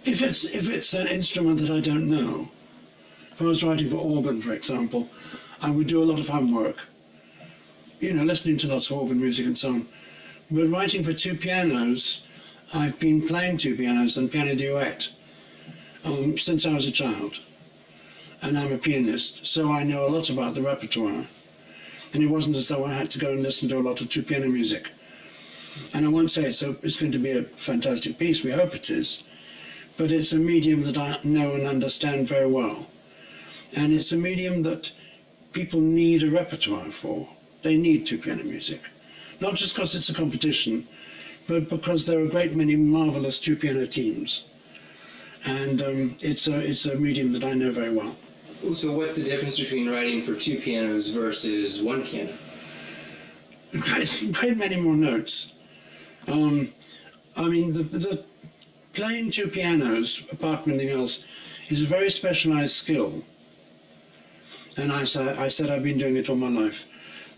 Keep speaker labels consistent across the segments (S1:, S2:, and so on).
S1: If it's an instrument that I don't know, if I was writing for organ, for example, I would do a lot of homework, you know, listening to lots of organ music and so on. But writing for two pianos, I've been playing two pianos and piano duet since I was a child. And I'm a pianist, so I know a lot about the repertoire. And it wasn't as though I had to go and listen to a lot of two piano music. And I won't say it's going to be a fantastic piece, we hope it is, but it's a medium that I know and understand very well. And it's a medium that people need a repertoire for. They need two piano music. Not just because it's a competition, but because there are a great many marvelous two piano teams. And it's a medium that I know very well.
S2: So what's the difference between writing for two pianos versus one piano?
S1: Great many more notes. I mean, the playing two pianos, apart from anything else, is a very specialized skill. And I said I've been doing it all my life.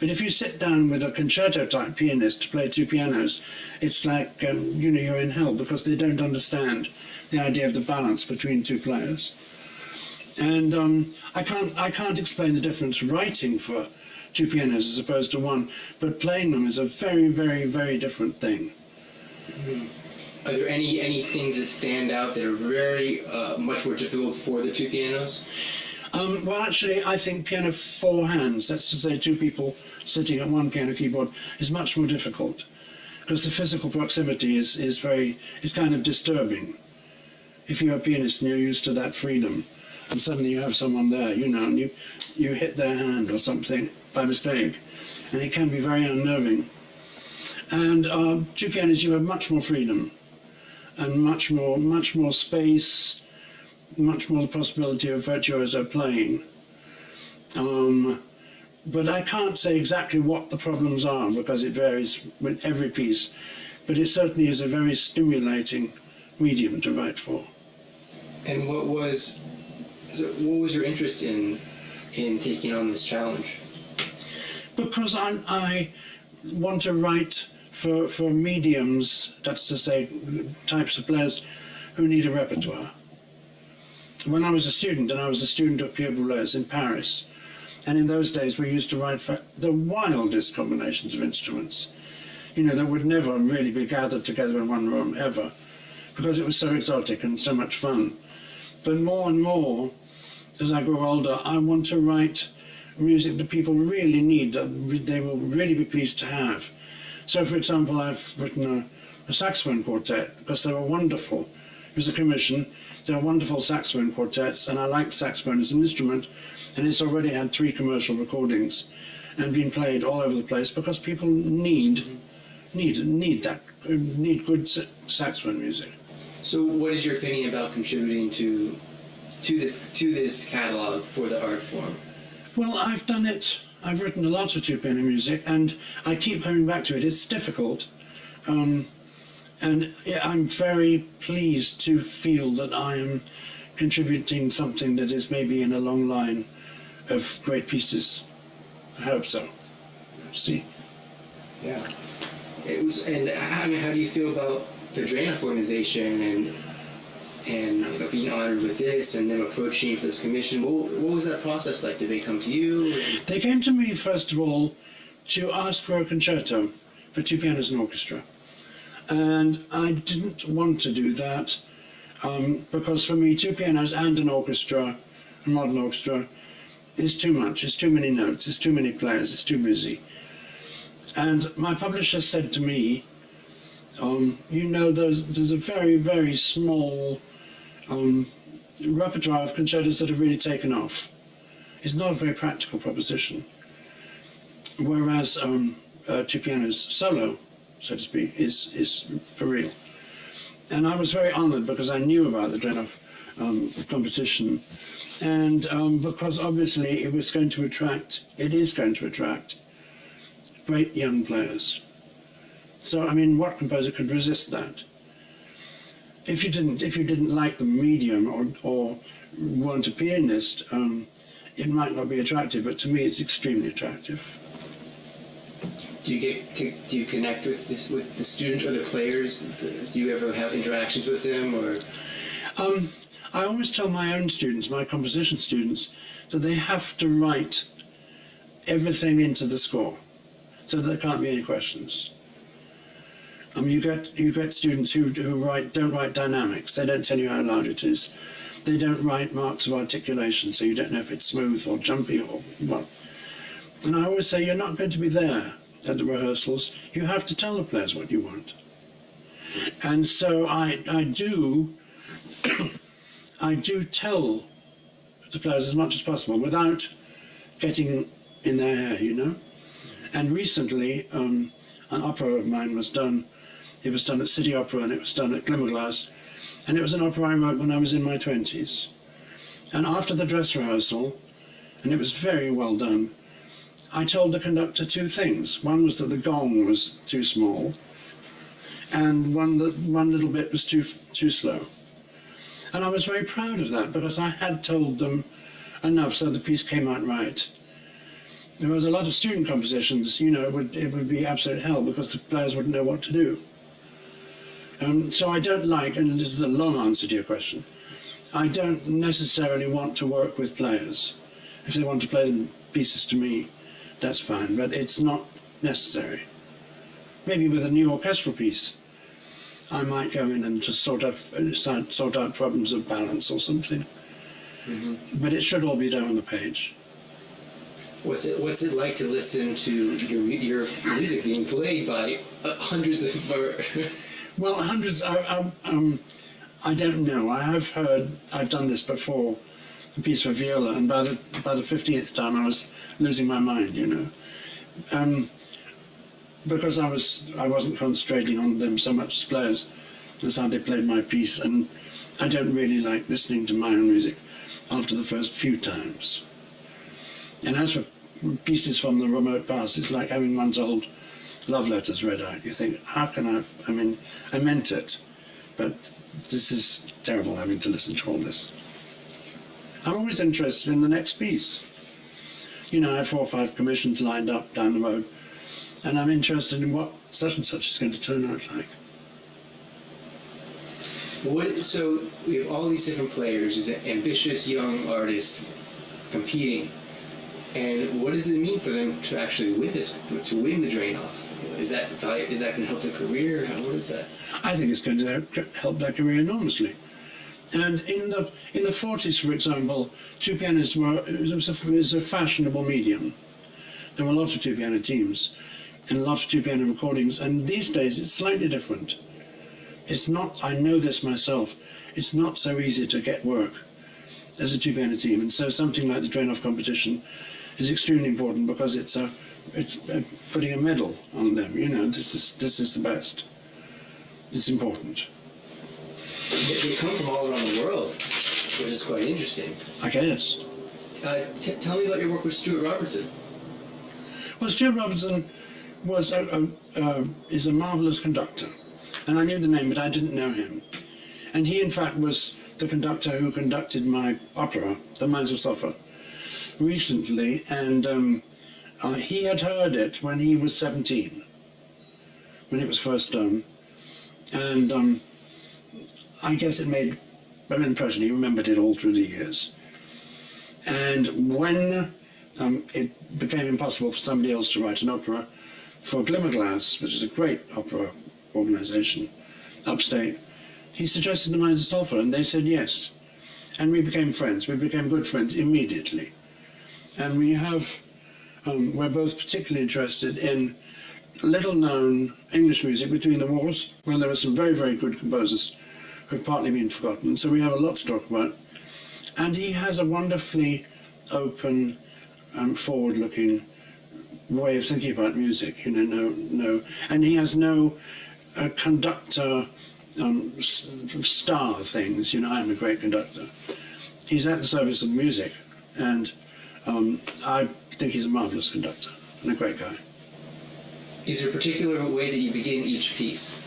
S1: But if you sit down with a concerto-type pianist to play two pianos, it's like, you know, you're in hell, because they don't understand the idea of the balance between two players. And I can't explain the difference writing for two pianos as opposed to one, but playing them is a very, very, very different thing.
S2: Are there any things that stand out that are very much more difficult for the two pianos?
S1: Well, actually, I think piano four hands, that's to say two people sitting at one piano keyboard, is much more difficult, because the physical proximity is kind of disturbing. If you're a pianist and you're used to that freedom, and suddenly you have someone there, you know, and you hit their hand or something by mistake, and it can be very unnerving. And two pianos, you have much more freedom, and much more space, much more the possibility of virtuoso playing. But I can't say exactly what the problems are, because it varies with every piece. But it certainly is a very stimulating medium to write for.
S2: And what was your interest in taking on this challenge?
S1: Because I want to write for mediums, that's to say, types of players who need a repertoire. When I was a student, and I was a student of Pierre Boulez in Paris, and in those days we used to write for the wildest combinations of instruments, you know, that would never really be gathered together in one room, ever, because it was so exotic and so much fun. But more and more, as I grow older, I want to write music that people really need, that they will really be pleased to have. So, for example, I've written a saxophone quartet, because they were wonderful. It was a commission. They were wonderful saxophone quartets, and I like saxophone as an instrument, and it's already had 3 commercial recordings and been played all over the place, because people need good saxophone music.
S2: So what is your opinion about contributing to this catalog for the art form?
S1: Well, I've done it. I've written a lot of two piano music, and I keep coming back to it. It's difficult. And I'm very pleased to feel that I am contributing something that is maybe in a long line of great pieces. I hope so. See.
S2: Yeah. And I mean, how do you feel about the Dranoff organization and you know, being honored with this, and them approaching you for this commission? What was that process like? Did they come to you?
S1: They came to me, first of all, to ask for a concerto for two pianos and orchestra. And I didn't want to do that, because for me, two pianos and an orchestra, a modern orchestra, is too much. It's too many notes, it's too many players, it's too busy. And my publisher said to me, you know, there's a very, very small repertoire of concertos that have really taken off. It's not a very practical proposition. Whereas two pianos solo, so to speak, is for real. And I was very honored because I knew about the Dranoff competition, and because obviously it is going to attract great young players. So, I mean, what composer could resist that? If you didn't like the medium or weren't a pianist, it might not be attractive, but to me it's extremely attractive.
S2: Do you connect with the students or the players? Do you ever have interactions with them, or?
S1: I always tell my own students, my composition students, that they have to write everything into the score, so that there can't be any questions. You get students who don't write dynamics. They don't tell you how loud it is. They don't write marks of articulation, so you don't know if it's smooth or jumpy or what. And I always say, you're not going to be there at the rehearsals. You have to tell the players what you want. And so I do I do tell the players as much as possible without getting in their hair, you know. And recently, an opera of mine was done. It was done at City Opera and it was done at Glimmerglass. And it was an opera I wrote when I was in my 20s. And after the dress rehearsal, and it was very well done, I told the conductor two things. One was that the gong was too small, and one little bit was too slow. And I was very proud of that because I had told them enough so the piece came out right. There was a lot of student compositions, you know, it would be absolute hell because the players wouldn't know what to do. So I don't like, and this is a long answer to your question, I don't necessarily want to work with players. If they want to play them pieces to me, that's fine, but it's not necessary. Maybe with a new orchestral piece, I might go in and just sort out problems of balance or something. Mm-hmm. But it should all be done on the page.
S2: What's it like to listen to your music being played by hundreds of?
S1: Well, hundreds. I don't know. I have heard. I've done this before, a piece for viola, and by the 15th time I was losing my mind. You know, because I wasn't concentrating on them so much as players. That's how they played my piece, and I don't really like listening to my own music after the first few times. And as for pieces from the remote past, it's like having one's old love letters read out. You think, how can I mean, I meant it, but this is terrible having to listen to all this. I'm always interested in the next piece. You know, I have 4 or 5 commissions lined up down the road, and I'm interested in what such and such is going to turn out like.
S2: So we have all these different players, there's an ambitious young artist competing, and what does it mean for them to actually win the Dranoff? Is that going to help their career? What is that?
S1: I think it's going to help their career enormously. And in the 40s, for example, two pianos it was a fashionable medium. There were lots of two piano teams and lots of two piano recordings, and these days it's slightly different. It's not, I know this myself, it's not so easy to get work as a two piano team, and so something like the Dranoff competition is extremely important because it's putting a medal on them. You know, this is the best. It's important.
S2: They come from all around the world, which is quite interesting.
S1: I guess.
S2: Tell me about your work with Stuart Robertson.
S1: Well, Stuart Robertson is a marvelous conductor, and I knew the name, but I didn't know him. And he, in fact, was the conductor who conducted my opera, The Mines of Sulphur, recently, and he had heard it when he was 17, when it was first done, and I guess it made an impression. He remembered it all through the years. And when it became impossible for somebody else to write an opera for Glimmerglass, which is a great opera organization upstate, he suggested The Mines of Sulphur, and they said yes. And we became friends. We became good friends immediately. And we have, we're both particularly interested in little-known English music between the wars, when there were some very, very good composers who've partly been forgotten. So we have a lot to talk about. And he has a wonderfully open, forward-looking way of thinking about music. You know, and he has no conductor star things. You know, I'm a great conductor. He's at the service of the music, and I think he's a marvelous conductor and a great guy.
S2: Is there a particular way that you begin each piece?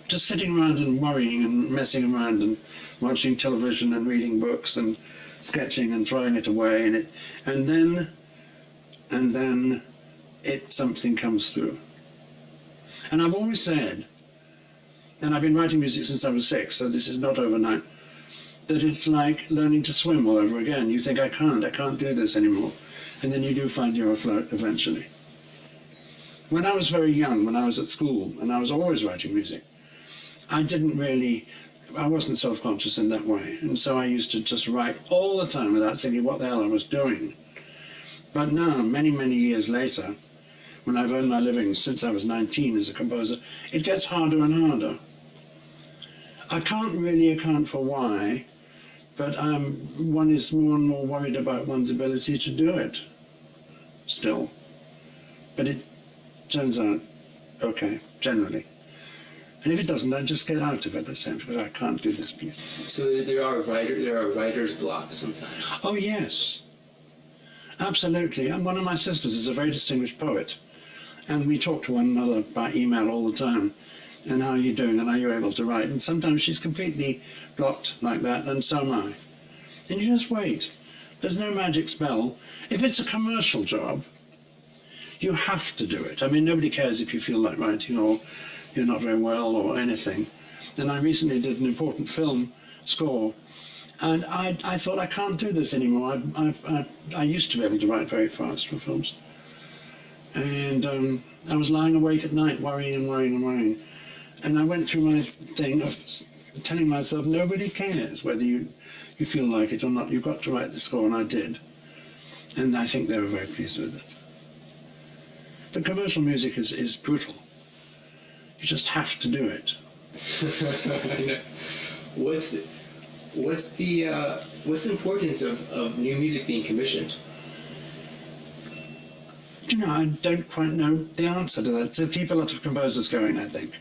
S1: Just sitting around and worrying and messing around and watching television and reading books and sketching and throwing it away, and then something comes through. And I've always said and I've been writing music since I was 6, so this is not overnight, that it's like learning to swim all over again. You think, I can't do this anymore. And then you do find you're afloat eventually. When I was very young, when I was at school, and I was always writing music, I wasn't self-conscious in that way. And so I used to just write all the time without thinking what the hell I was doing. But now, many, many years later, when I've earned my living since I was 19 as a composer, it gets harder and harder. I can't really account for why, but one is more and more worried about one's ability to do it still. But it turns out okay, generally. And if it doesn't, I just get out of it, essentially, because I can't do this piece.
S2: So there are writer's blocks sometimes.
S1: Oh, yes. Absolutely. And one of my sisters is a very distinguished poet. And we talk to one another by email all the time. And how are you doing? And are you able to write? And sometimes she's completely blocked like that, and so am I. And you just wait. There's no magic spell. If it's a commercial job, you have to do it. I mean, nobody cares if you feel like writing or you're not very well or anything. And I recently did an important film score, and I thought, I can't do this anymore. I used to be able to write very fast for films. And I was lying awake at night worrying and worrying and worrying. And I went through my thing of telling myself, nobody cares whether you feel like it or not. You've got to write the score, and I did. And I think they were very pleased with it. But commercial music is brutal. You just have to do it.
S2: What's the importance of new music being commissioned?
S1: You know, I don't quite know the answer to that. To keep a lot of composers going, I think.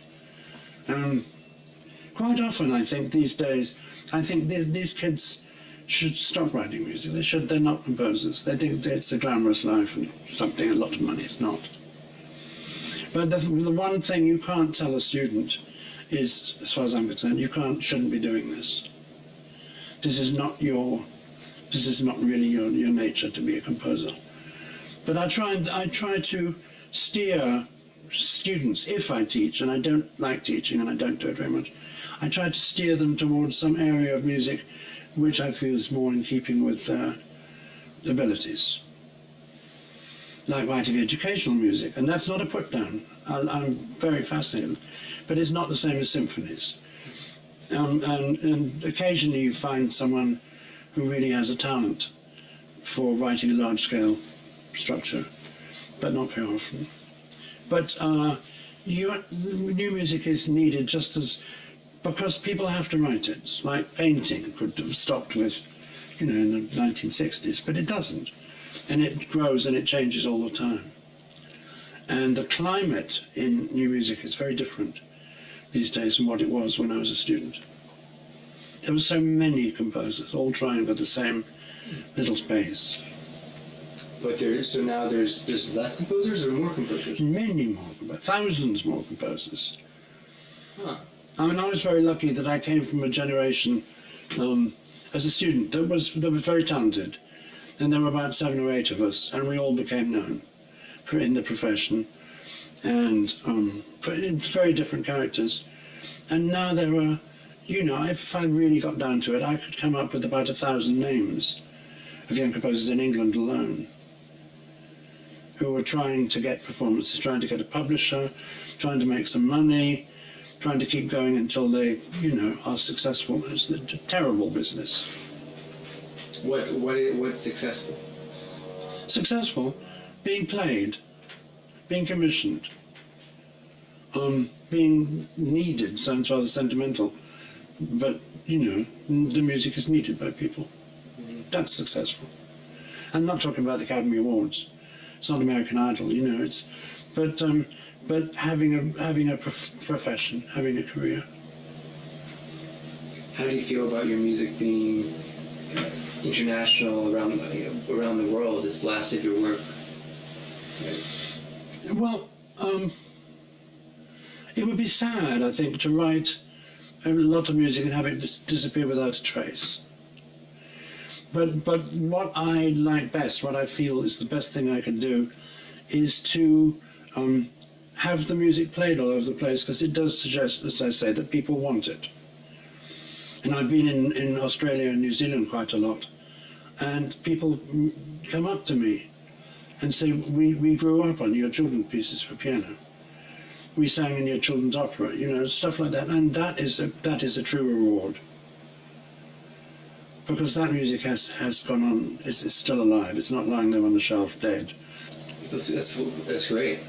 S1: Quite often, I think, these days, I think these kids should stop writing music. They're not composers. They think it's a glamorous life and something, a lot of money. It's not. But the one thing you can't tell a student is, as far as I'm concerned, shouldn't be doing this. This is not really your nature to be a composer. But I try to steer students, if I teach, and I don't like teaching and I don't do it very much, I try to steer them towards some area of music which I feel is more in keeping with their abilities. Like writing educational music, and that's not a put down. I'm very fascinated, but it's not the same as symphonies. And occasionally you find someone who really has a talent for writing a large-scale structure, but not very often. But new music is needed just as, because people have to write it. It's like painting could have stopped with, in the 1960s, but it doesn't. And it grows and it changes all the time. And the climate in new music is very different these days from what it was when I was a student. There were so many composers, all trying for the same little space.
S2: But so now there's less composers or more composers?
S1: Many more, thousands more composers.
S2: Huh.
S1: I mean, I was very lucky that I came from a generation as a student that was very talented. And there were about 7 or 8 of us, and we all became known in the profession, and in very different characters. And now there are, if I really got down to it, I could come up with about 1,000 names of young composers in England alone who were trying to get performances, trying to get a publisher, trying to make some money, trying to keep going until they, are successful. It's a terrible business.
S2: What's successful?
S1: Successful, being played, being commissioned, being needed. Sounds rather sentimental, but the music is needed by people. That's successful. I'm not talking about Academy Awards. It's not American Idol, but having a profession, having a career.
S2: How do you feel about your music being international around the world? Has blasted your work?
S1: Well, it would be sad, I think, to write a lot of music and have it disappear without a trace. But what I like best, what I feel is the best thing I can do, is to have the music played all over the place, because it does suggest, as I say, that people want it. And I've been in Australia and New Zealand quite a lot, and people come up to me and say, we grew up on your children's pieces for piano. We sang in your children's opera, you know, stuff like that. And that is a true reward. Because that music has gone on, it's still alive. It's not lying there on the shelf dead.
S2: That's great.